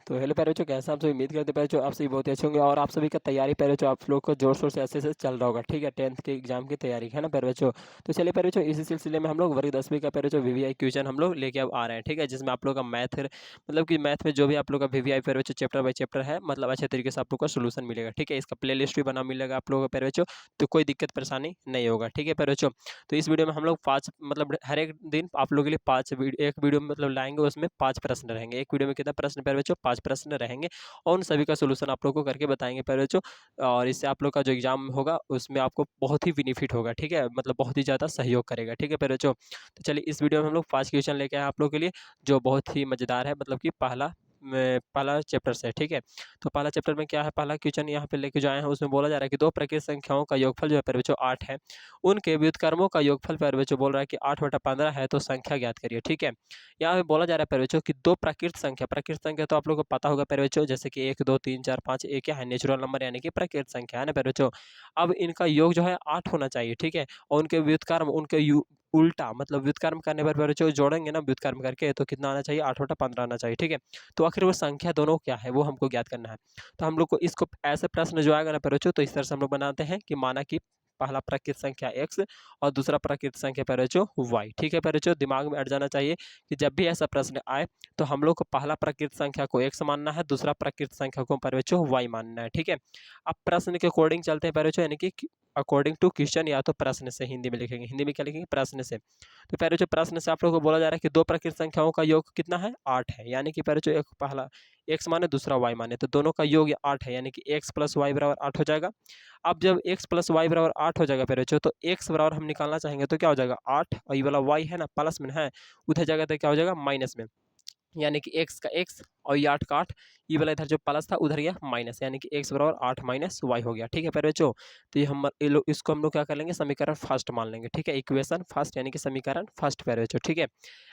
तो हेलो प्यारे बच्चों, कैसे हैं आप सभी। उम्मीद करते हैं प्यारे बच्चों आप सभी बहुत ही अच्छे होंगे और आप सभी का तैयारी प्यारे बच्चों आप लोग को जोर शोर से ऐसे चल रहा होगा। ठीक है, 10th के एग्जाम की तैयारी है ना प्यारे बच्चों। तो चलिए प्यारे बच्चों, इसी सिलसिले में हम लोग वर्ग 10वीं का प्यारे बच्चों वीवीआई क्वेश्चन हम लोग लेके अब आ रहे हैं। ठीक है, जिसमें आप लोग का मैथ मतलब कि मैथ में जो भी आप लोग का वीवीआई प्यारे बच्चों चैप्टर बाई चैप्टर है, मतलब अच्छे तरीके से आप लोग का सोल्यूशन मिलेगा। ठीक है, इसका प्ले लिस्ट भी बना मिलेगा आप लोगों को प्यारे बच्चों, तो कोई दिक्कत परेशानी नहीं होगा। ठीक है प्यारे बच्चों, तो इस वीडियो में हम लोग 5 मतलब हर एक दिन आप लोगों के लिए 5 एक वीडियो मतलब लाएंगे, उसमें 5 प्रश्न रहेंगे। एक वीडियो में कितना प्रश्न प्यारे बच्चों, 5 प्रश्न रहेंगे और उन सभी का सॉल्यूशन आप लोग को करके बताएंगे प्यारे बच्चों। और इससे आप लोग का जो एग्जाम होगा उसमें आपको बहुत ही बेनिफिट होगा। ठीक है, मतलब बहुत ही ज़्यादा सहयोग करेगा। ठीक है प्यारे बच्चों, तो चलिए इस वीडियो में हम लोग 5 क्वेश्चन लेके आए हैं आप लोग के लिए, जो बहुत ही मज़ेदार है। मतलब कि पहला चैप्टर से। ठीक है, तो पहला चैप्टर में क्या है, पहला क्वेश्चन यहाँ पे लेके जो आए हैं उसमें बोला जा रहा है कि दो प्राकृतिक संख्याओं का योगफल जो है प्यारे बच्चों 8 है, उनके व्युत्क्रमों का योगफल प्यारे बच्चों बोल रहा है कि 8/15 है, तो संख्या ज्ञात करिए। ठीक है, यहाँ पे बोला जा रहा है प्यारे बच्चों कि दो प्राकृत संख्या तो आप लोगों को पता होगा प्यारे बच्चों, जैसे कि 1 2 3 4 5 एक क्या है, नेचुरल नंबर यानी कि प्राकृत संख्या है ना प्यारे बच्चों। अब इनका योग जो है 8 होना चाहिए। ठीक है, और उनके व्युत्क्रम उल्टा मतलब व्युत्क्रम करने पर प्यारे बच्चों जोड़ेंगे ना, व्युत्क्रम करके तो कितना आना चाहिए, 8/15 आना चाहिए। ठीक है, तो आखिर वो संख्या दोनों क्या है वो हमको ज्ञात करना है। तो हम लोग को इसको ऐसे प्रश्न जो आएगा ना प्यारे बच्चों, तो इस तरह से हम लोग बनाते हैं कि माना कि पहला प्राकृत संख्या x और दूसरा प्राकृत संख्या प्यारे बच्चों y। ठीक है प्यारे बच्चों, दिमाग में अट जाना चाहिए कि जब भी ऐसा प्रश्न आए तो हम लोग को पहला प्राकृत संख्या को x मानना है, दूसरा प्राकृत संख्या को प्यारे बच्चों y मानना है। ठीक है, अब प्रश्न के अकॉर्डिंग चलते हैं प्यारे बच्चों, यानी कि अकॉर्डिंग टू क्वेश्चन, या तो प्रश्न से हिंदी में लिखेंगे। हिंदी में क्या लिखेंगे, प्रश्न से। तो प्यारे बच्चों प्रश्न से आप लोग को बोला जा रहा है कि दो प्राकृत संख्याओं का योग कितना है, 8 है। यानी कि प्यारे बच्चों एक पहला x माने दूसरा y माने, तो दोनों का योग 8 है, यानी कि x प्लस वाई बराबर 8 हो जाएगा। अब जब x प्लस वाई बराबर 8 हो जाएगा प्यारे बच्चों, तो x बराबर हम निकालना चाहेंगे तो क्या हो जाएगा 8, और ये वाला y है ना प्लस में है, उधर जगह तो क्या हो जाएगा माइनस में, यानी कि x का x और ये 8 का 8, ये वाला इधर जो प्लस था उधर गया माइनस, यानी कि x बराबर 8 माइनस वाई हो गया। ठीक है प्यारे बच्चों, तो इसको हम लोग क्या कर लेंगे, समीकरण फर्स्ट मान लेंगे। ठीक है, इक्वेशन फर्स्ट यानी कि समीकरण फर्स्ट प्यारे बच्चों। ठीक है,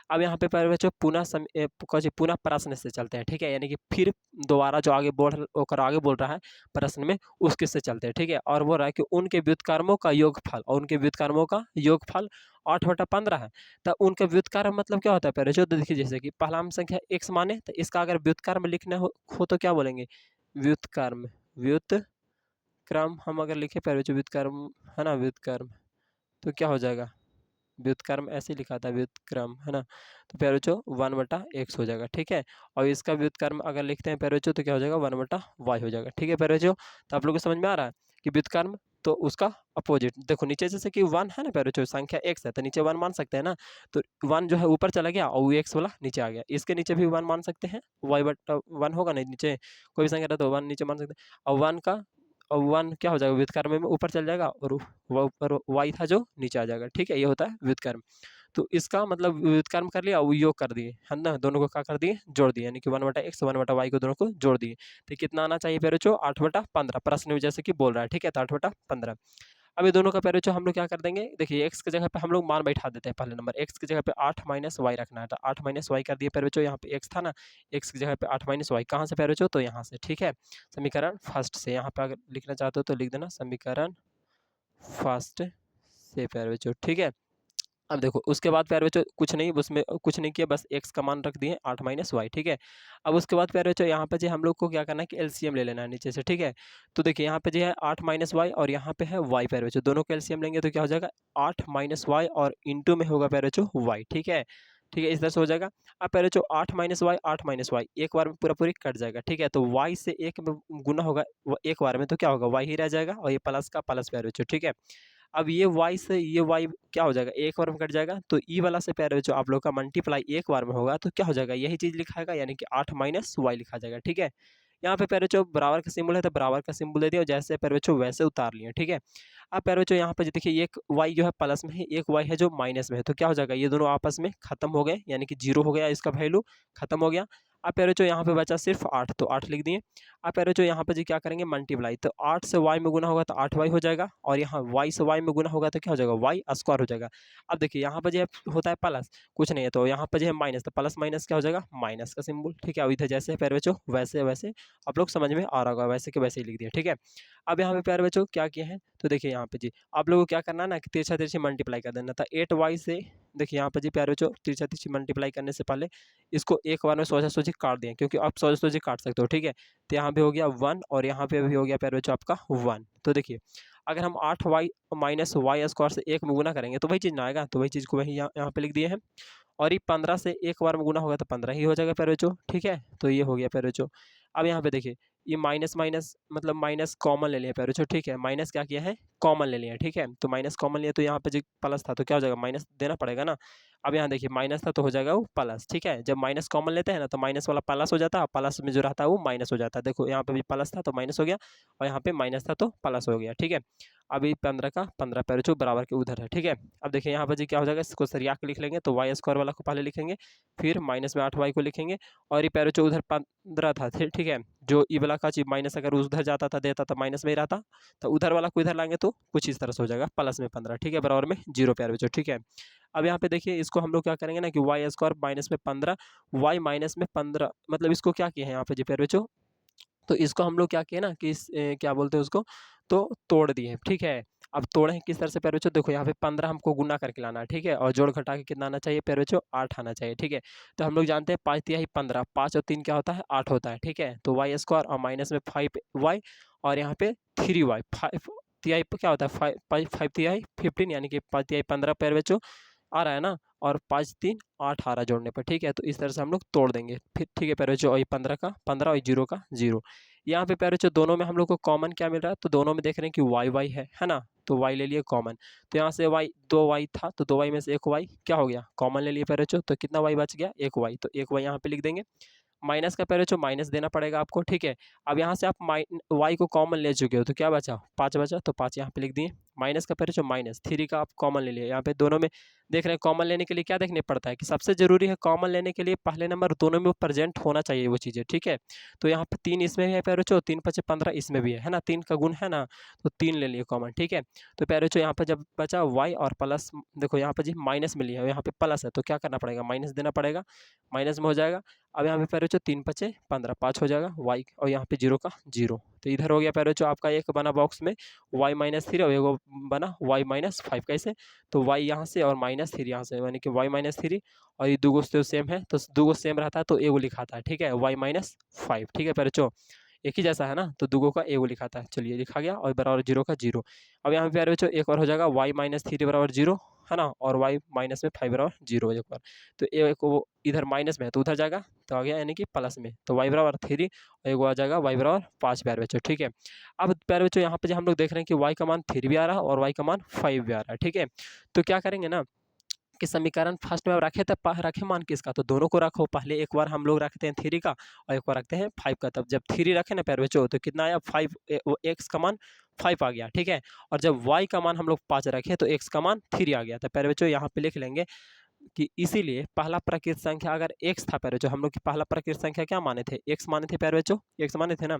अब यहाँ पे प्यारे बच्चों पुनः प्रश्न से चलते हैं। ठीक है, यानी कि फिर दोबारा जो आगे बोल रहा है प्रश्न में, उसके से चलते हैं। ठीक है, और बोल रहा है कि उनके व्युत्क्रमों का योगफल, और उनके व्युत्क्रमों का योगफल 8/15 है। तो उनका व्युत्क्रम मतलब क्या होता है प्यारे बच्चों, तो देखिए जैसे कि पहला हम संख्या x माने, तो इसका अगर व्युत्क्रम लिखना हो तो क्या बोलेंगे, व्युत्क्रम। व्युत्क्रम हम अगर लिखे प्यारे बच्चों, व्युत्क्रम है ना, व्युत्क्रम तो क्या हो जाएगा, व्युत्क्रम ऐसे लिखा था, व्युत्क्रम है ना, तो प्यारे बच्चों 1/x हो जाएगा। ठीक है, और इसका व्युत्क्रम अगर लिखते हैं प्यारे बच्चों तो क्या हो जाएगा, 1/y हो जाएगा। ठीक है प्यारे बच्चों, तो आप लोग को समझ में आ रहा है कि व्युत्क्रम तो उसका अपोजिट। देखो नीचे जैसे कि 1 है ना प्यारे बच्चों, संख्या x है तो नीचे 1 मान सकते हैं ना, तो 1 जो है ऊपर चला गया और x वाला नीचे आ गया। इसके नीचे भी 1 मान सकते हैं, y/1 होगा ना नीचे, कोई भी संख्या रहा तो 1 नीचे मान सकते हैं, और 1 का और 1 क्या हो जाएगा, व्युत्क्रम में ऊपर चल जाएगा, और वह ऊपर y था जो नीचे आ जाएगा। ठीक है, ये होता है व्युत्क्रम। तो इसका मतलब व्युत्क्रम कर लिया और योग कर दिए, है ना, दोनों को क्या कर दिए, जोड़ दिए, यानी कि 1/x 1/y को दोनों को जोड़ दिए। तो कितना आना चाहिए प्यारे बच्चों, 8/15, प्रश्न में जैसे कि बोल रहा है। ठीक है, तो 8/15। अब ये दोनों का प्यारे बच्चों हम लोग क्या कर देंगे, देखिए x की जगह पे हम लोग मान बैठा देते हैं। पहले नंबर x की जगह पे 8 माइनस वाई रखना है, तो 8 माइनस वाई कर दिए प्यारे बच्चों। यहाँ पे x था ना, x की जगह पे 8 माइनस वाई कहाँ से प्यारे बच्चों, तो यहाँ से। ठीक है, समीकरण फर्स्ट से, यहाँ पे अगर लिखना चाहते हो तो लिख देना समीकरण फर्स्ट से प्यारे बच्चों। ठीक है, अब देखो उसके बाद प्यारे बच्चों कुछ नहीं, उसमें कुछ नहीं किया, बस x का मान रख दिए 8 माइनस वाई। ठीक है, अब उसके बाद प्यारे बच्चों यहाँ पे जो हम लोग को क्या करना है कि एलसीएम ले लेना है नीचे से। ठीक है, तो देखिए यहाँ पे जो है 8 माइनस वाई और यहाँ पे है y प्यारे बच्चों, दोनों का एलसीएम लेंगे तो क्या हो जाएगा 8 माइनस वाई और इंटू में होगा प्यारे बच्चों y। ठीक है, ठीक है, इस तरह से हो जाएगा। अब प्यारे बच्चों 8 माइनस वाई एक बार में पूरा पूरी कट जाएगा। ठीक है, तो y से एक में गुना होगा एक बार में, तो क्या होगा y ही रह जाएगा, और ये प्लस का प्लस प्यारे बच्चों। ठीक है, अब ये y से ये y क्या हो जाएगा, एक बार में कट जाएगा, तो ई वाला से प्यारे बच्चों आप लोग का मल्टीप्लाई एक बार में होगा तो क्या हो जाएगा, यही चीज़ लिखाएगा, यानी कि 8 माइनस वाई लिखा जाएगा। ठीक है, यहाँ पे प्यारे बच्चों बराबर का सिंबल है तो बराबर का सिंबल दे दिया, और जैसे प्यारे बच्चों वैसे उतार लिए। ठीक है, अब प्यारे बच्चों यहाँ पे देखिए एक y जो है प्लस में है, एक y है जो माइनस में है, तो क्या हो जाएगा, ये दोनों आपस में खत्म हो गए, यानी कि 0 हो गया, इसका वैल्यू खत्म हो गया। अब प्यारे बच्चों यहाँ पे बचा सिर्फ 8, तो 8 लिख दिए। अब प्यारे बच्चों यहाँ पे जी क्या करेंगे, मल्टीप्लाई, तो 8 से y में गुना होगा तो 8y हो जाएगा, और यहाँ y से y में गुना होगा तो क्या हो जाएगा, y स्क्वायर हो जाएगा। अब देखिए यहाँ पर जो है होता है प्लस, कुछ नहीं है, तो यहाँ पर जो है माइनस, तो प्लस माइनस क्या हो जाएगा, माइनस का सिंबल। ठीक है, अब इधर जैसे प्यारे बच्चों वैसे वैसे आप लोग समझ में आ रहा होगा, वैसे के वैसे ही लिख दिया। ठीक है, अब यहाँ पे प्यारे बच्चों क्या किया है, तो देखिए यहाँ पे जी आप लोगों को क्या करना है ना कि तिरछा तिरछी मल्टीप्लाई कर देना था, 8y से देखिए यहाँ पर जी प्यारे बच्चों तिरछा तिरछी मल्टीप्लाई करने से पहले इसको एक बार में सोजा सोजी काट दिए, क्योंकि आप सोजा सोजी काट सकते हो, ठीक है। तो यहाँ पे हो गया 1 और यहाँ पे भी हो गया प्यारे बच्चों आपका 1। तो देखिए अगर हम 8y माइनस वाई स्क्वायर से 1 में गुना करेंगे तो वही चीज़ ना आएगा, तो वही चीज़ को वही यहाँ पे लिख दिए हैं। और ये 15 से एक बार में गुना होगा तो 15 ही हो जाएगा प्यारे बच्चों, ठीक है। तो ये हो गया प्यारे बच्चों। अब यहाँ पे देखिए ये माइनस माइनस मतलब माइनस कॉमन ले लिया प्यारे बच्चों, ठीक है। माइनस क्या किया है, कॉमन ले लिया, ठीक है। तो माइनस कॉमन लिया तो यहाँ पे जो प्लस था तो क्या हो जाएगा, माइनस देना पड़ेगा ना। अब यहाँ देखिए माइनस था तो हो जाएगा वो प्लस, ठीक है। जब माइनस कॉमन लेते हैं ना तो माइनस वाला प्लस हो जाता है, प्लस में जो रहता है वो माइनस हो जाता है। देखो यहाँ पे भी प्लस था तो माइनस हो गया, और यहाँ पे माइनस था तो प्लस हो गया, ठीक है। अभी 15 का 15 प्यारे बच्चों बराबर के उधर है, ठीक है। अब देखिए यहाँ पर जी क्या हो जाएगा, इसको सरिया के लिख लेंगे तो वाई स्क्वायर वाला को पहले लिखेंगे, फिर माइनस में 8y को लिखेंगे, और ये प्यारे बच्चों उधर 15 था, ठीक है। जो ई वाला का चीज माइनस अगर उधर जाता था देता था माइनस में ही रहता, तो उधर वाला को इधर लाएंगे तो कुछ इस तरह से हो जाएगा प्लस में 15, ठीक है, बराबर में 0 प्यारे बच्चों, ठीक है। अब यहाँ पे देखिए इसको हम लोग क्या करेंगे ना कि वाई स्क्वायर माइनस में 15, वाई माइनस में 15 मतलब इसको क्या किए हैं यहाँ पे जी प्यारे बच्चों, तो इसको हम लोग क्या किए ना कि क्या बोलते हैं उसको, तो तोड़ दिए, ठीक है। अब तोड़े हैं किस तरह से प्यारे बच्चों, देखो यहाँ पे 15 हमको गुना करके लाना है, ठीक है, और जोड़ घटा के कितना आना चाहिए प्यारे बच्चों, 8 आना चाहिए, ठीक है। तो हम लोग जानते हैं 5 तिहाई 15, 5 और 3 क्या होता है, 8 होता है, ठीक है। तो वाई स्क्वायर और माइनस में 5y और यहाँ पे 3y, 5 तिहाई क्या होता है, 5 तिहाई 15 यानी कि 5 तिहाई 15 प्यारे बच्चों आ रहा है ना, और 5 3 8 आ रहा है जोड़ने पर, ठीक है। तो इस तरह से हम लोग तोड़ देंगे फिर, ठीक है प्यारे बच्चों। और ये 15 का 15 और 0 का 0। यहाँ पे प्यारे बच्चों दोनों में हम लोग को कॉमन क्या मिल रहा है, तो दोनों में देख रहे हैं कि वाई वाई है ना, तो वाई ले लिए कॉमन। तो यहाँ से वाई 2y था तो 2y में से एक वाई क्या हो गया, कॉमन ले लिए प्यारे बच्चों, तो कितना वाई बच गया, एक वाई, तो एक वाई यहाँ पे लिख देंगे। माइनस का प्यारे बच्चों माइनस देना पड़ेगा आपको, ठीक है। अब यहाँ से आप वाई को कॉमन ले चुके हो तो क्या बचा, 5 बचा, तो 5 यहाँ पे लिख दिए। माइनस का प्यारे बच्चों माइनस 3 का आप कॉमन ले लिए, यहाँ पे दोनों में देख रहे हैं कॉमन लेने के लिए क्या देखने पड़ता है कि सबसे जरूरी है कॉमन लेने के लिए पहले नंबर दोनों में प्रेजेंट होना चाहिए वो चीज़ें, ठीक है। तो यहाँ पे 3 इसमें भी है प्यारे बच्चों, 3 5 15 इसमें भी है ना, 3 का गुण है ना, तो 3 ले लिए कॉमन, ठीक है। तो प्यारे बच्चों यहाँ पर जब बचा वाई और प्लस, देखो यहाँ पर जी माइनस में लिया है, यहाँ पे प्लस है तो क्या करना पड़ेगा, माइनस देना पड़ेगा, माइनस में हो जाएगा। अब यहाँ पे प्यारे बच्चों 3 5 15 5 हो जाएगा वाई, और यहाँ पे 0 का 0, तो इधर हो गया प्यारे बच्चों आपका एक बना बॉक्स में वाई माइनस 3 और एक बना वाई माइनस 5, कैसे, तो वाई यहाँ से और माइनस 3 यहाँ से, यानी कि वाई माइनस 3, और ये दो तो सेम है, तो दो सेम रहता है तो एगो लिखाता है, ठीक है, वाई माइनस 5, ठीक है प्यारे बच्चों, एक ही जैसा है ना, तो दुगो का एगो लिखाता है, चलिए लिखा गया, और बराबर 0 का 0। अब यहाँ पे प्यारे बच्चों एक और हो जाएगा वाई माइनस 3 बराबर 0 है ना, और वाई माइनस में 5 बराबर 0 एक बार, तो एक वो इधर माइनस में है तो उधर जाएगा, तो आ गया यानी कि प्लस में, तो वाई बराबर 3 और एक आ जाएगा वाई बराबर 5 प्यारे बच्चों, ठीक है। अब प्यारे बच्चों यहाँ पे जो हम लोग देख रहे हैं कि वाई का मान 3 भी आ रहा है और वाई का मान 5 भी आ रहा है, ठीक है। तो क्या करेंगे ना कि समीकरण फर्स्ट में रखे तब रखे मान किसका, तो दोनों को रखो, पहले एक बार हम लोग रखते हैं 3 का और एक बार रखते हैं 5 का, तब जब 3 रखे ना प्यारे बच्चों तो कितना आया 5, एक्स का मान 5 आ गया, ठीक है। और जब y का मान हम लोग 5 रखे तो x का मान 3 आ गया, तो प्यारे बच्चों यहाँ पे लिख लेंगे कि इसीलिए पहला प्राकृत संख्या अगर x था प्यारे बच्चों, हम लोग की पहला प्राकृत संख्या क्या माने थे, x माने थे प्यारे बच्चों, x माने थे ना,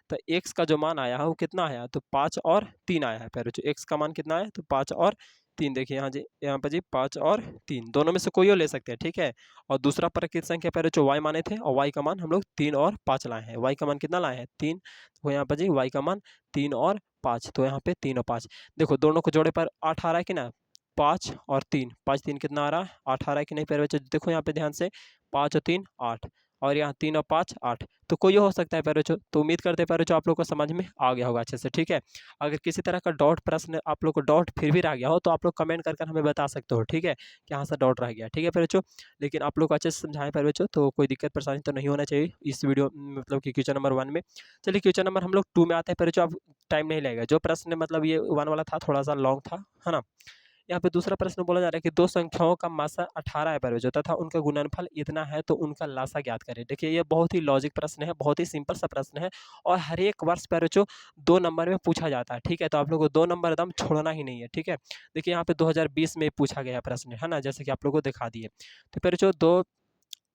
तो x का जो मान आया है वो कितना आया, तो 5 और 3 आया है प्यारे बच्चों, x का मान कितना आया, तो 5 और 3, देखिए यहाँ जी यहाँ पर जी 5 और 3 दोनों में से कोई और ले सकते हैं, ठीक है। और दूसरा प्राकृत संख्या प्यारे बच्चों y माने थे, और y का मान हम लोग 3 और 5 लाए हैं, y का मान कितना लाए हैं 3, तो यहाँ पर जी y का मान 3 और 5, तो यहाँ पे 3 और 5, देखो दोनों को जोड़े पर 8 आ रहा है कि ना, 5 और 3, 5 3 कितना आ रहा है 8 आ रहा है कि नहीं प्यारे बच्चों, देखो यहाँ पे ध्यान से 5 और 3 8, और यहाँ 3 और 5 8, तो कोई हो सकता है प्यारे बच्चों। तो उम्मीद करते हैं प्यारे बच्चों आप लोग को समझ में आ गया होगा अच्छे से, ठीक है। अगर किसी तरह का डाउट प्रश्न आप लोग को डाउट फिर भी रह गया हो तो आप लोग कमेंट कर हमें बता सकते हो, ठीक है, कि यहाँ से डाउट रह गया, ठीक है प्यारे बच्चों। लेकिन आप लोग अच्छे से समझाएं प्यारे बच्चों, तो कोई दिक्कत परेशानी तो नहीं होना चाहिए इस वीडियो मतलब कि क्वेश्चन नंबर 1 में। चलिए क्वेश्चन नंबर हम लोग 2 में आते हैं प्यारे बच्चों, अब टाइम नहीं लगेगा, जो प्रश्न मतलब ये 1 वाला था थोड़ा सा लॉन्ग था, है ना। यहाँ पे दूसरा प्रश्न बोला जा रहा है कि दो संख्याओं का मासा 18 है प्यारे बच्चों, तथा उनका गुणनफल इतना है तो उनका लासा ज्ञात करें। देखिए ये बहुत ही लॉजिक प्रश्न है, बहुत ही सिंपल सा प्रश्न है, और हर एक वर्ष प्यारे बच्चों 2 नंबर में पूछा जाता है, ठीक है। तो आप लोग को 2 नंबर एकदम छोड़ना ही नहीं है, ठीक है। देखिए यहाँ पे 2020 में पूछा गया प्रश्न है ना, जैसे कि आप लोग को दिखा दिए। तो प्यारे बच्चों दो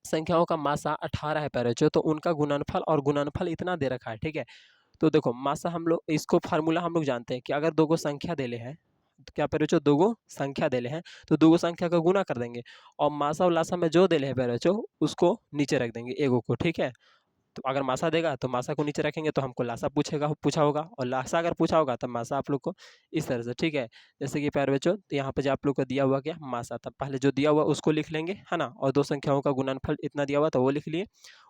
संख्याओं का मासा 18 है प्यारे बच्चों, तो उनका गुणनफल और गुणनफल इतना दे रखा है, ठीक है। तो देखो मासा हम लोग इसको फार्मूला हम लोग जानते हैं कि अगर दो गो संख्या देले हैं, तो क्या प्यारे बच्चों दो गो संख्या देले हैं तो दो गो संख्या का गुना कर देंगे, और मासा और लासा में जो देले हैं प्यारे बच्चों उसको नीचे रख देंगे एगो को, ठीक है। तो अगर मासा देगा तो मासा को नीचे रखेंगे तो हमको लासा पूछा होगा, और लासा अगर पूछा होगा तब मासा आप लोग को इस तरह से, ठीक है। जैसे कि प्यारे बच्चों, तो यहाँ पे जो आप लोग को दिया हुआ क्या मासा, तब पहले जो दिया हुआ उसको लिख लेंगे, है ना, और दो संख्याओं का गुणनफल इतना दिया हुआ तो वो लिख लिए।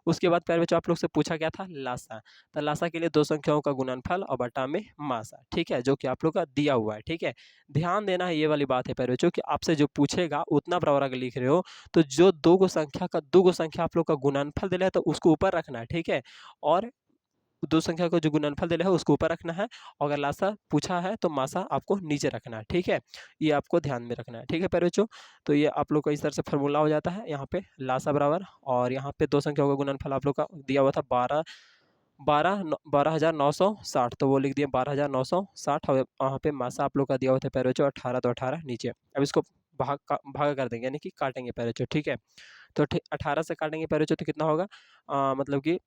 उसके बाद प्यारे बच्चों आप लोग से पूछा क्या था, लासा। तो लासा के लिए दो संख्याओं का गुणनफल और बटा में मासा, ठीक है, जो कि आप लोग का दिया हुआ है, ठीक है। ध्यान देना है, ये वाली बात है प्यारे बच्चों कि आपसे जो पूछेगा उतना बराबर अगर लिख रहे हो तो जो दो गो संख्या आप लोग का गुणनफल दिला है तो उसको ऊपर रखना है, ठीक है। और दो संख्या को जो गुणनफल दिला है उसको ऊपर रखना है, और अगर लासा पूछा है तो मासा आपको नीचे रखना है, ठीक है। ये आपको ध्यान में रखना है, ठीक है प्यारे बच्चों। तो ये आप लोग का इस तरह से फॉर्मूला हो जाता है, यहाँ पे लासा बराबर, और यहाँ पे दो संख्याओं का गुणनफल आप लोग का दिया हुआ था 12,960, तो वो लिख दिए 12,960, और वहाँ पे मासा आप लोग का दिया हुआ था प्यारे बच्चों 18, तो 18 नीचे। अब इसको भाग कर देंगे, यानी कि काटेंगे प्यारे बच्चों, ठीक है। तो 18 से काटेंगे प्यारे बच्चों तो कितना होगा, मतलब कि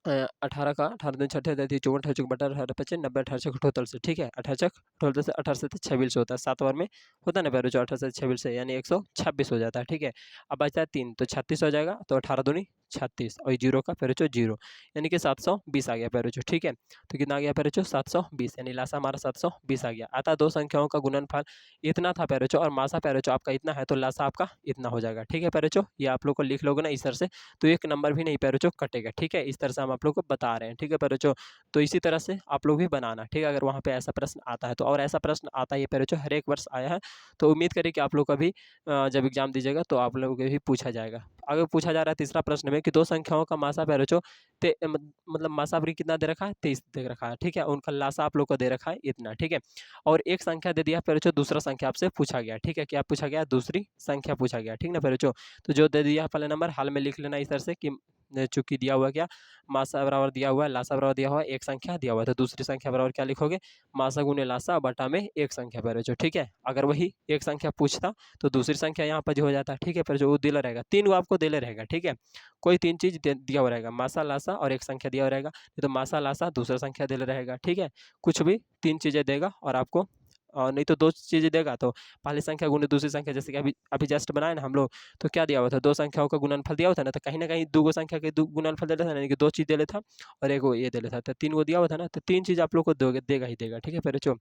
18 का 18 दूनी 6 34 54 58 बटा 18 25 90 18 छक टोटल से, ठीक है। 18 छक टोटल से 18 से 26 होता है, 7 ओवर में होता है ना प्यारे बच्चों, 18 से 26 से यानी 126 हो जाता है, ठीक है। अब बचता है 3 तो 36 हो जाएगा, तो 18 दूनी 36 और जीरो का प्यारे बच्चों जीरो, यानी कि 720 आ गया प्यारे बच्चों, ठीक है। तो कितना आ गया प्यारे बच्चों 720, यानी लासा हमारा 720 आ गया। आता दो संख्याओं का गुणनफल इतना था प्यारे बच्चों, और मासा प्यारे बच्चों आपका इतना है, तो लासा आपका इतना हो जाएगा, ठीक है प्यारे बच्चों। ये आप लोग को लिख लोगे ना इस तरह से, तो एक नंबर भी नहीं प्यारे बच्चों कटेगा, ठीक है। इस तरह से हम आप लोग को बता रहे हैं, ठीक है प्यारे बच्चों। तो इसी तरह से आप लोग भी बनाना, ठीक है, अगर वहाँ पे ऐसा प्रश्न आता है तो। और ऐसा प्रश्न आता है ये प्यारे बच्चों हर एक वर्ष आया है, तो उम्मीद करें कि आप लोग का भी जब एग्जाम दीजिएगा तो आप लोगों को भी पूछा जाएगा। आगे पूछा जा रहा है तीसरा प्रश्न में कि दो संख्याओं का मासा प्यारे बच्चों मतलब मासा आपकी कितना दे रखा है 23 दे रखा है, ठीक है। उनका लासा आप लोग को दे रखा है इतना, ठीक है। और एक संख्या दे दिया प्यारे बच्चों, दूसरा संख्या आपसे पूछा गया, ठीक है। क्या पूछा गया, दूसरी संख्या पूछा गया, ठीक ना प्यारे बच्चों। तो जो दे दिया पहले नंबर हाल में लिख लेना इस तरह से कि चूंकि दिया हुआ क्या मासा बराबर दिया हुआ है, लासा बराबर दिया हुआ है, एक संख्या दिया हुआ है, तो दूसरी संख्या बराबर क्या लिखोगे, मासा गुने लासा बटा में एक संख्या प्यारे बच्चों, ठीक है। अगर वही एक संख्या पूछता तो दूसरी संख्या यहाँ पर जो हो जाता है, ठीक है प्यारे बच्चों। वो दिला रहेगा, तीन वो आपको दिले रहेगा, ठीक है। कोई तीन चीज दिया हुआ रहेगा, मासा लासा और एक संख्या दिया हुआ रहेगा, तो मासा लासा दूसरा संख्या दिले रहेगा, ठीक है। कुछ भी तीन चीजें देगा और आपको, और नहीं तो दो चीजें देगा, तो पहली संख्या गुने दूसरी संख्या, जैसे कि अभी अभी जस्ट बनाए ना हम लोग, तो क्या दिया हुआ था, दो संख्याओं का गुणनफल दिया हुआ था ना, तो कहीं ना कहीं दो संख्या के गुणनफल दे था, यानी कि दो चीज दे लेता और एक वो ये दे लेता, तो तीन को दिया हुआ था ना, तो तीन चीज आप लोग को देगा ही देगा, ठीक है फिर जो,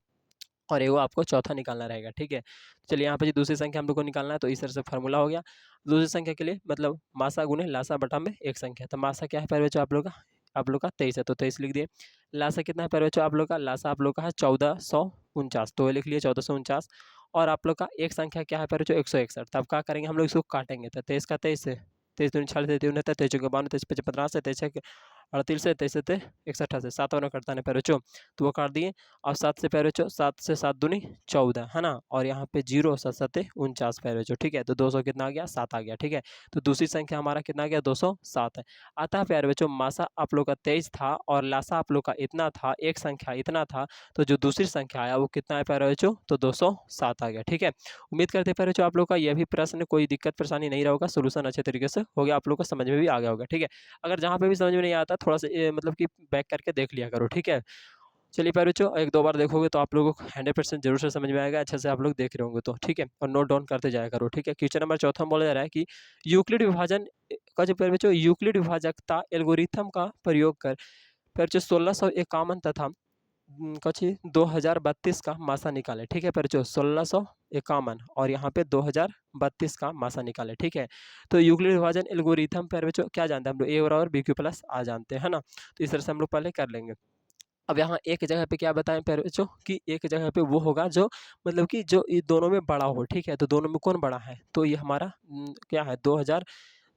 और एगो आपको चौथा निकालना रहेगा, ठीक है। चलिए यहाँ पे जो दूसरी संख्या हम लोग को निकालना है, तो इस तरह से फार्मूला हो गया। दूसरी संख्या के लिए मतलब मासा गुने लासा बटा में एक संख्या, तो मासा क्या है प्यारे बच्चों आप लोग का 23 है, तो 23 लिख दिए। लासा कितना है प्यारे बच्चों आप लोग का, लासा आप लोग का है 1449, तो ये लिख लिए 1449। और आप लोग का एक संख्या क्या है प्यारे बच्चों 161, तब क्या करेंगे हम लोग इसको काटेंगे, तो 23 का 23 से 23 दूनी 40 उनहत्तर 23 चौके 52 23 पच्चीस 50 से 23 38 से 23 से 61 से 7 और कटता है प्यारे बच्चों, तो वो काट दिए। और 7 से प्यारे बच्चों 7 से 7 दूनी 14, है ना, और यहाँ पे 0 7 7 49 प्यारे बच्चों, ठीक है। तो 200 कितना आ गया 7 आ गया, ठीक है। तो दूसरी संख्या हमारा कितना आ गया 207 है। आता है प्यारे बच्चों मासा आप लोग का 23 था और लासा आप लोग का इतना था, एक संख्या इतना था, तो जो दूसरी संख्या आया वो कितना है प्यारे बच्चों, तो 207 आ गया, ठीक है। उम्मीद करते हैं प्यारे बच्चों आप लोग का यह भी प्रश्न कोई दिक्कत परेशानी नहीं रहा होगा, सोल्यूशन अच्छे तरीके से हो गया, आप लोग को समझ में भी आ गया होगा, ठीक है। अगर जहाँ पे भी समझ में नहीं आता थोड़ा सा मतलब कि बैक करके देख लिया करो, ठीक है। चलिए प्यारे बच्चों एक दो बार देखोगे तो आप लोगों को 100% जरूर से समझ में आएगा, अच्छे से आप लोग देख रहे होंगे तो, ठीक है। और नोट डाउन करते जाया करो, ठीक है। क्वेश्चन नंबर चौथा में बोला जा रहा है कि यूक्लिड विभाजन का जो प्यारे बच्चों यूक्लिड विभाजकता एल्गोरिथम का प्रयोग कर प्यारे बच्चों 1651 तथा कछ 2032 का मासा निकाले, ठीक है प्यारे बच्चों 1651 और यहाँ पे 2032 का मासा निकाले, ठीक है। तो यूक्लिड विभाजन एल्गोरिथम प्यारे बच्चों क्या जानते हैं हम लोग, ए बराबर बी क्यू प्लस आ जानते हैं, है ना। तो इस तरह से हम लोग पहले कर लेंगे। अब यहाँ एक जगह पे क्या बताएं प्यारे बच्चों कि एक जगह पे वो होगा जो मतलब कि जो ये दोनों में बड़ा हो, ठीक है। तो दोनों में कौन बड़ा है, तो ये हमारा क्या है 2000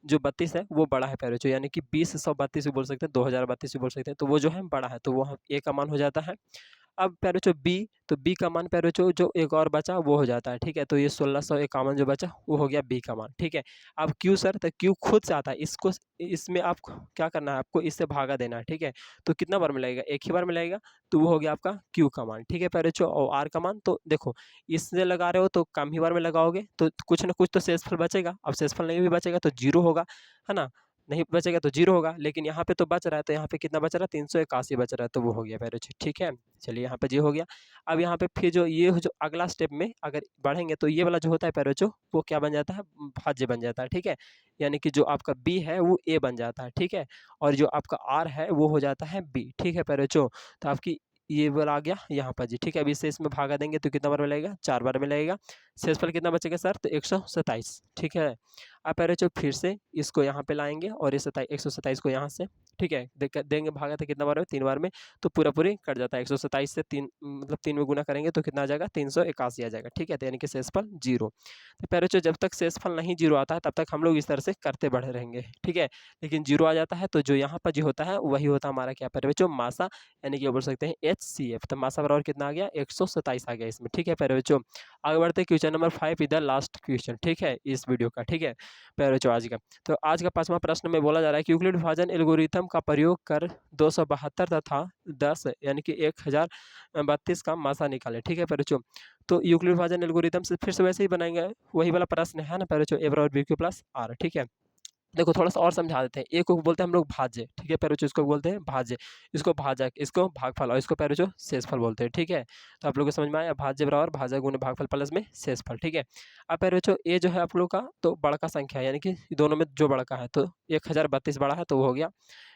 जो 32 है वो बड़ा है प्यारे बच्चों, यानी कि 2032 भी बोल सकते हैं, 2032 भी बोल सकते हैं, तो वो जो है बड़ा है, तो वो ए का मान हो जाता है। अब प्यारे बच्चों बी, तो बी का मान प्यारे बच्चों जो एक और बचा वो हो जाता है, ठीक है। तो ये 1651 जो बचा वो हो गया बी का मान, ठीक है। अब क्यू सर, तो क्यू खुद से आता है, इसको इसमें आप क्या करना है, आपको इससे भागा देना है, ठीक है। तो कितना बार मिलाएगा, एक ही बार मिलाएगा, तो वो हो गया आपका क्यू का मान, ठीक है प्यारे बच्चों। और आर का मान तो देखो इससे लगा रहे हो तो कम ही बार में लगाओगे तो कुछ ना कुछ तो शेषफल बचेगा, अब शेषफल नहीं भी बचेगा तो जीरो होगा, है ना। नहीं बचेगा तो 0 होगा, लेकिन यहाँ पे तो बच रहा है, तो यहाँ पे कितना बच रहा है 381 बच रहा है, तो वो हो गया प्यारे बच्चों, ठीक है। चलिए यहाँ पे ये हो गया। अब यहाँ पे फिर जो अगला स्टेप में अगर बढ़ेंगे तो ये वाला जो होता है प्यारे बच्चों वो क्या बन जाता है, भाज्य बन जाता है, ठीक है। यानी कि जो आपका बी है वो ए बन जाता है, ठीक है। और जो आपका आर है वो हो जाता है बी, ठीक है प्यारे बच्चों। तो आपकी ये वाला आ गया यहाँ पर जी, ठीक है। अब इसे इसमें भागा देंगे तो कितना बार मिलेगा, 4 बार मिलेगा। शेषफल कितना बचेगा सर, तो 127, ठीक है। अब प्यारे बच्चों फिर से इसको यहाँ पे लाएंगे और इस 127 को यहाँ से, ठीक है, देंगे भागा था कितना बार में, 3 बार में, तो पूरा पूरी कट जाता है। 127 से 3 मतलब 3 में गुना करेंगे तो कितना आ जाएगा, 381 आ जाएगा, ठीक है। तो यानी कि शेषफल 0। तो प्यारे बच्चों जब तक शेषफल नहीं 0 आता है तब तक हम लोग इस तरह से करते बढ़े रहेंगे, ठीक है। लेकिन 0 आ जाता है तो जो यहाँ पर जो होता है वही होता है हमारा क्या प्यारे बच्चों, मासा, यानी कि बोल सकते हैं HCF। तो मासा बराबर कितना आ गया, 127 आ गया इसमें, ठीक है प्यारे बच्चों। आगे बढ़ते क्वेश्चन नंबर 5 इधर लास्ट क्वेश्चन, ठीक है, इस वीडियो का, ठीक है प्यारे बच्चों आज का। तो आज का 5वां प्रश्न में बोला जा रहा है कि यूक्लिड विभाजन एल्गोरिथम का प्रयोग कर 272 तथा 10 यानी कि 1032 का मासा निकाले, ठीक है प्यारे बच्चों। तो यूक्लिड विभाजन एल्गोरिथम से फिर से वैसे ही बनाएंगे, वही वाला प्रश्न है ना प्यारे बच्चों, ए बराबर बी क्यू प्लस आर, ठीक है। देखो थोड़ा सा और समझा देते हैं। एक को बोलते हैं हम लोग भाज्य, ठीक है प्यारे बच्चों, इसको बोलते हैं भाज्य, इसको भाजक, इसको भागफल और इसको प्यारे बच्चों शेषफल बोलते हैं, ठीक है। तो आप लोगों को समझ में आया, भाज्य बराबर भाजक गुणे भागफल प्लस में शेषफल, ठीक है। अब प्यारे बच्चों ये जो है आप लोग का तो बड़ा संख्या है, यानी कि दोनों में जो बड़ा है, तो 1032 बड़ा है तो वो हो गया।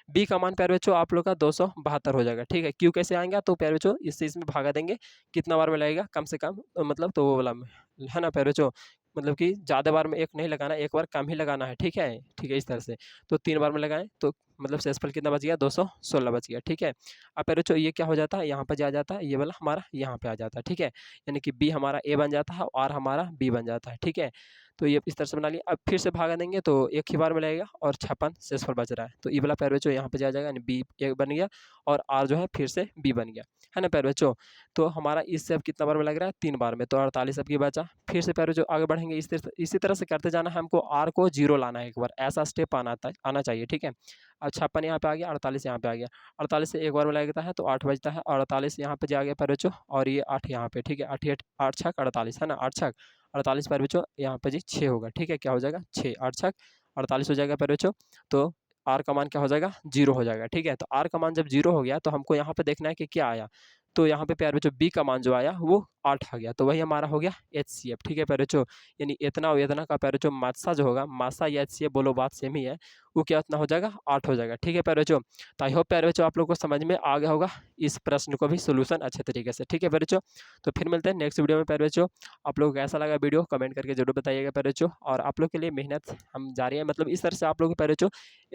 बी का मान प्यारे बच्चों आप लोग का 272 हो जाएगा, ठीक है। क्यू कैसे आएगा, तो प्यारे बच्चों इससे इसमें भागा देंगे, कितना बार में लगेगा कम से कम, मतलब तो वो वाला में है ना प्यारे बच्चों, मतलब कि ज़्यादा बार में एक नहीं लगाना, एक बार कम ही लगाना है, ठीक है, ठीक है, इस तरह से। तो 3 बार में लगाएं तो मतलब शेषफल कितना बच गया, 216 बच गया, ठीक है। अब प्यारे बच्चों ये क्या हो जाता है, यहाँ पर जा जाता है, ये वाला हमारा यहाँ पे आ जाता है, ठीक है। यानी कि बी हमारा ए बन जाता है और हमारा बी बन जाता है, ठीक है। तो ये इस तरह से बना लिया। अब फिर से भागा देंगे तो एक ही बार में लगेगा और 56 शेषफल बच रहा है, तो ये वाला प्यारे बच्चों यहाँ पे जा जाएगा, यानी बी ए बन गया और आर जो है फिर से बी बन गया, है ना प्यारे बच्चों। तो हमारा इससे अब कितना बार में लग रहा है, 3 बार में, तो 48 अब की बचा। फिर से प्यारे बच्चों आगे बढ़ेंगे, इसी तरह से करते जाना है, हमको आर को 0 लाना है एक बार, ऐसा स्टेप आना चाहिए, ठीक है। अब 56 यहाँ पे आ गया, 48 यहाँ पे आ गया, 48 से एक बार में लगता है तो 8 बजता है, और 48 यहाँ पे जा गया प्यारे बच्चों, और ये 8 यहाँ पे, ठीक है। 8 8 छक 48 है ना, 8 छक 48 प्यारे बच्चों, यहाँ पे जी 6 होगा, ठीक है। क्या हो जाएगा 6, 8 छक 48 हो जाएगा प्यारे बच्चों। तो आर का मान क्या हो जाएगा, 0 हो जाएगा, ठीक है। तो आर का मान जब 0 हो गया तो हमको यहाँ पे देखना है कि क्या आया। तो यहाँ पे प्यारे बच्चों बी का मान जो आया वो 8 आ गया, तो वही हमारा हो गया HCF, ठीक है प्यारे बच्चों। यानी इतना और इतना का प्यारे बच्चों मासा जो होगा, मासा या HCF बोलो बात सेम ही है, वो क्या इतना हो जाएगा, 8 हो जाएगा, ठीक है प्यारे बच्चों। तो आई होप प्यारे बच्चों आप लोग को समझ में आ गया होगा इस प्रश्न को भी सोल्यूशन अच्छे तरीके से, ठीक है प्यारे बच्चों। तो फिर मिलते हैं नेक्स्ट वीडियो में प्यारे बच्चों। आप लोग को कैसा लगा वीडियो कमेंट करके जरूर बताइएगा प्यारे बच्चों। और आप लोग के लिए मेहनत हम जारी है, मतलब इस तरह से आप लोग प्यारे बच्चों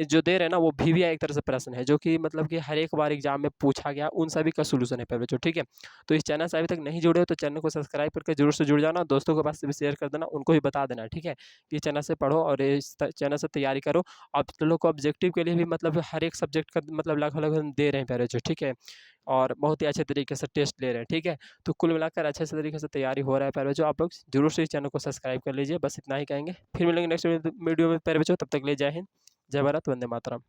जो दे रहे हैं ना, वो भी एक तरह से प्रश्न है जो कि मतलब कि हर एक बार एग्जाम में पूछा गया, उन सभी का सोल्यूशन है प्यारे बच्चों, ठीक है। तो इस चैनल से अभी तक नहीं जुड़े हो तो चैनल को सब्सक्राइब करके जरूर से जुड़ जाना, दोस्तों के पास भी शेयर कर देना, उनको भी बता देना, ठीक है, कि चैनल से पढ़ो और इस चैनल से तैयारी करो। आप लोग को ऑब्जेक्टिव के लिए भी मतलब हर एक सब्जेक्ट का मतलब लगभग लगभग हम दे रहे हैं प्यारे बच्चों, ठीक है। और बहुत ही अच्छे तरीके से टेस्ट ले रहे हैं, ठीक है। तो कुल मिलाकर अच्छे से तरीके से तैयारी हो रहा है प्यारे बच्चों। आप लोग जरूर से इस चैनल को सब्सक्राइब कर लीजिए, बस इतना ही कहेंगे। फिर मिलेंगे नेक्स्ट वीडियो में प्यारे बच्चों, तब तक ले जय हिंद, जय भारत, वंदे मातरम।